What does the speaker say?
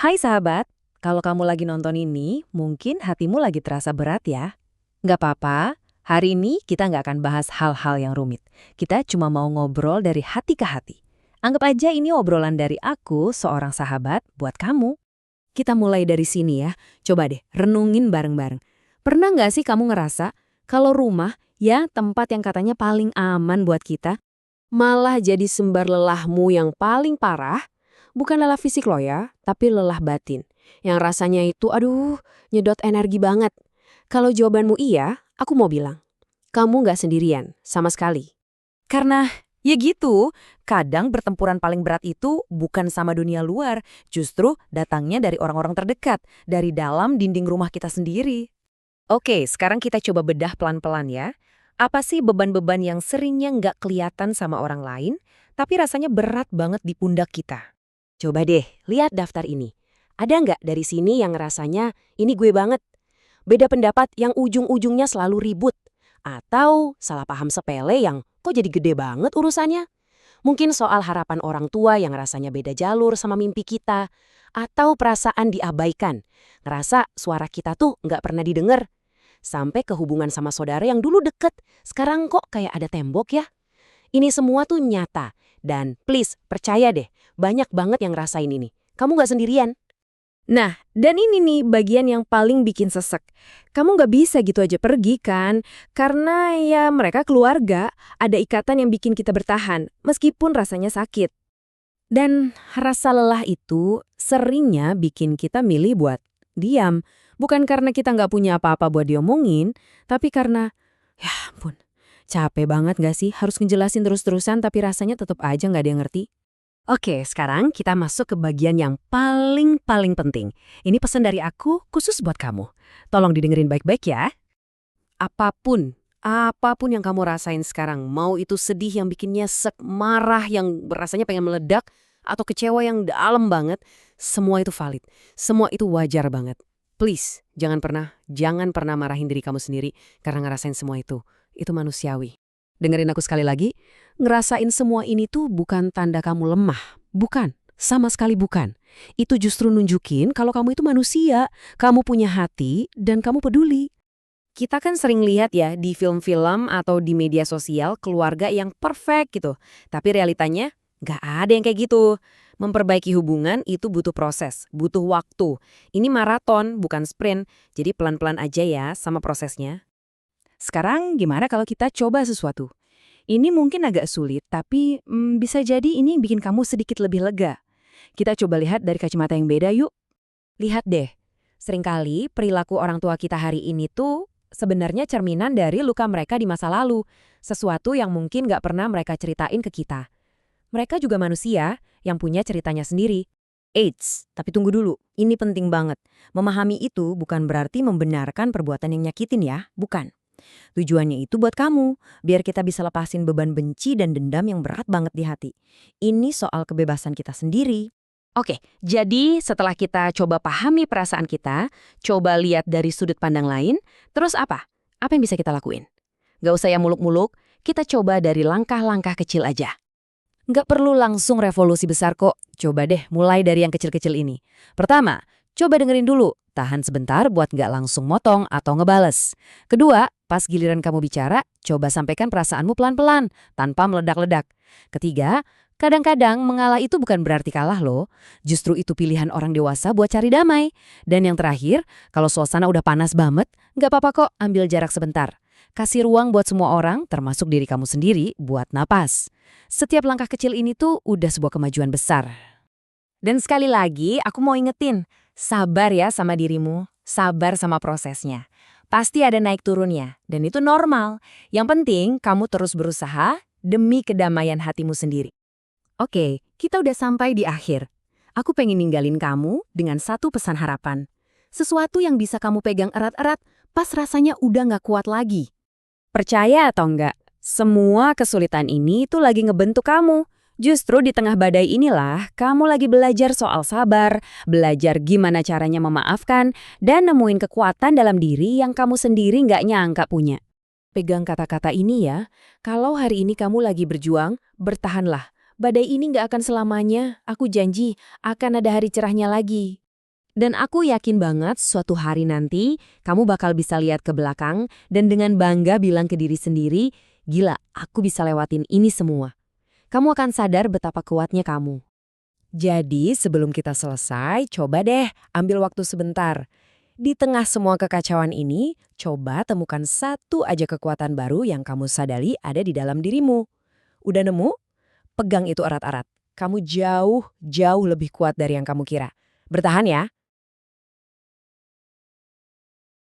Hai sahabat, kalau kamu lagi nonton ini, mungkin hatimu lagi terasa berat ya. Nggak apa-apa, hari ini kita nggak akan bahas hal-hal yang rumit. Kita cuma mau ngobrol dari hati ke hati. Anggap aja ini obrolan dari aku, seorang sahabat, buat kamu. Kita mulai dari sini ya, coba deh renungin bareng-bareng. Pernah nggak sih kamu ngerasa kalau rumah, ya tempat yang katanya paling aman buat kita, malah jadi sumber lelahmu yang paling parah? Bukan lelah fisik loh ya, tapi lelah batin. Yang rasanya itu, aduh, nyedot energi banget. Kalau jawabanmu iya, aku mau bilang, kamu nggak sendirian, sama sekali. Karena, ya gitu, kadang pertempuran paling berat itu bukan sama dunia luar, justru datangnya dari orang-orang terdekat, dari dalam dinding rumah kita sendiri. Oke, sekarang kita coba bedah pelan-pelan ya. Apa sih beban-beban yang seringnya nggak kelihatan sama orang lain, tapi rasanya berat banget di pundak kita? Coba deh, lihat daftar ini. Ada nggak dari sini yang rasanya, ini gue banget? Beda pendapat yang ujung-ujungnya selalu ribut. Atau salah paham sepele yang kok jadi gede banget urusannya? Mungkin soal harapan orang tua yang rasanya beda jalur sama mimpi kita. Atau perasaan diabaikan. Ngerasa suara kita tuh nggak pernah didengar. Sampai ke hubungan sama saudara yang dulu deket. Sekarang kok kayak ada tembok ya? Ini semua tuh nyata. Dan please, percaya deh, banyak banget yang rasain ini. Kamu nggak sendirian. Nah, dan ini nih bagian yang paling bikin sesek. Kamu nggak bisa gitu aja pergi kan? Karena ya mereka keluarga, ada ikatan yang bikin kita bertahan, meskipun rasanya sakit. Dan rasa lelah itu seringnya bikin kita milih buat diam. Bukan karena kita nggak punya apa-apa buat diomongin, tapi karena, ya ampun, capek banget nggak sih harus ngejelasin terus-terusan tapi rasanya tetap aja nggak ada yang ngerti. Oke, sekarang kita masuk ke bagian yang paling penting. Ini pesan dari aku khusus buat kamu. Tolong didengerin baik-baik ya. Apapun yang kamu rasain sekarang, mau itu sedih yang bikin nyesek, marah yang rasanya pengen meledak, atau kecewa yang dalam banget, semua itu valid. Semua itu wajar banget. Please, jangan pernah marahin diri kamu sendiri karena ngerasain semua itu. Itu manusiawi. Dengerin aku sekali lagi, ngerasain semua ini tuh bukan tanda kamu lemah. Bukan, sama sekali bukan. Itu justru nunjukin kalau kamu itu manusia, kamu punya hati, dan kamu peduli. Kita kan sering lihat ya di film-film atau di media sosial keluarga yang perfect gitu. Tapi realitanya nggak ada yang kayak gitu. Memperbaiki hubungan itu butuh proses, butuh waktu. Ini maraton, bukan sprint, jadi pelan-pelan aja ya sama prosesnya. Sekarang gimana kalau kita coba sesuatu? Ini mungkin agak sulit, tapi bisa jadi ini bikin kamu sedikit lebih lega. Kita coba lihat dari kacamata yang beda yuk. Lihat deh, seringkali perilaku orang tua kita hari ini tuh sebenarnya cerminan dari luka mereka di masa lalu. Sesuatu yang mungkin nggak pernah mereka ceritain ke kita. Mereka juga manusia yang punya ceritanya sendiri. Eits, tapi tunggu dulu, ini penting banget. Memahami itu bukan berarti membenarkan perbuatan yang nyakitin ya, bukan. Tujuannya itu buat kamu, biar kita bisa lepasin beban benci dan dendam yang berat banget di hati. Ini soal kebebasan kita sendiri. Oke, jadi setelah kita coba pahami perasaan kita, coba lihat dari sudut pandang lain, terus apa? Apa yang bisa kita lakuin? Nggak usah yang muluk-muluk, kita coba dari langkah-langkah kecil aja. Nggak perlu langsung revolusi besar kok, coba deh mulai dari yang kecil-kecil ini. Pertama, coba dengerin dulu, tahan sebentar buat nggak langsung motong atau ngebales. Kedua, pas giliran kamu bicara, coba sampaikan perasaanmu pelan-pelan, tanpa meledak-ledak. Ketiga, kadang-kadang mengalah itu bukan berarti kalah loh. Justru itu pilihan orang dewasa buat cari damai. Dan yang terakhir, kalau suasana udah panas banget, nggak apa-apa kok ambil jarak sebentar. Kasih ruang buat semua orang, termasuk diri kamu sendiri, buat napas. Setiap langkah kecil ini tuh udah sebuah kemajuan besar. Dan sekali lagi, aku mau ingetin, sabar ya sama dirimu, sabar sama prosesnya. Pasti ada naik turunnya, dan itu normal. Yang penting, kamu terus berusaha demi kedamaian hatimu sendiri. Oke, kita udah sampai di akhir. Aku pengen ninggalin kamu dengan satu pesan harapan. Sesuatu yang bisa kamu pegang erat-erat pas rasanya udah nggak kuat lagi. Percaya atau enggak, semua kesulitan ini tuh lagi ngebentuk kamu. Justru di tengah badai inilah kamu lagi belajar soal sabar, belajar gimana caranya memaafkan, dan nemuin kekuatan dalam diri yang kamu sendiri nggak nyangka punya. Pegang kata-kata ini ya, kalau hari ini kamu lagi berjuang, bertahanlah. Badai ini nggak akan selamanya, aku janji akan ada hari cerahnya lagi. Dan aku yakin banget suatu hari nanti kamu bakal bisa lihat ke belakang dan dengan bangga bilang ke diri sendiri, gila, aku bisa lewatin ini semua. Kamu akan sadar betapa kuatnya kamu. Jadi sebelum kita selesai, coba deh ambil waktu sebentar. Di tengah semua kekacauan ini, coba temukan satu aja kekuatan baru yang kamu sadari ada di dalam dirimu. Udah nemu? Pegang itu erat-erat. Kamu jauh, jauh lebih kuat dari yang kamu kira. Bertahan ya.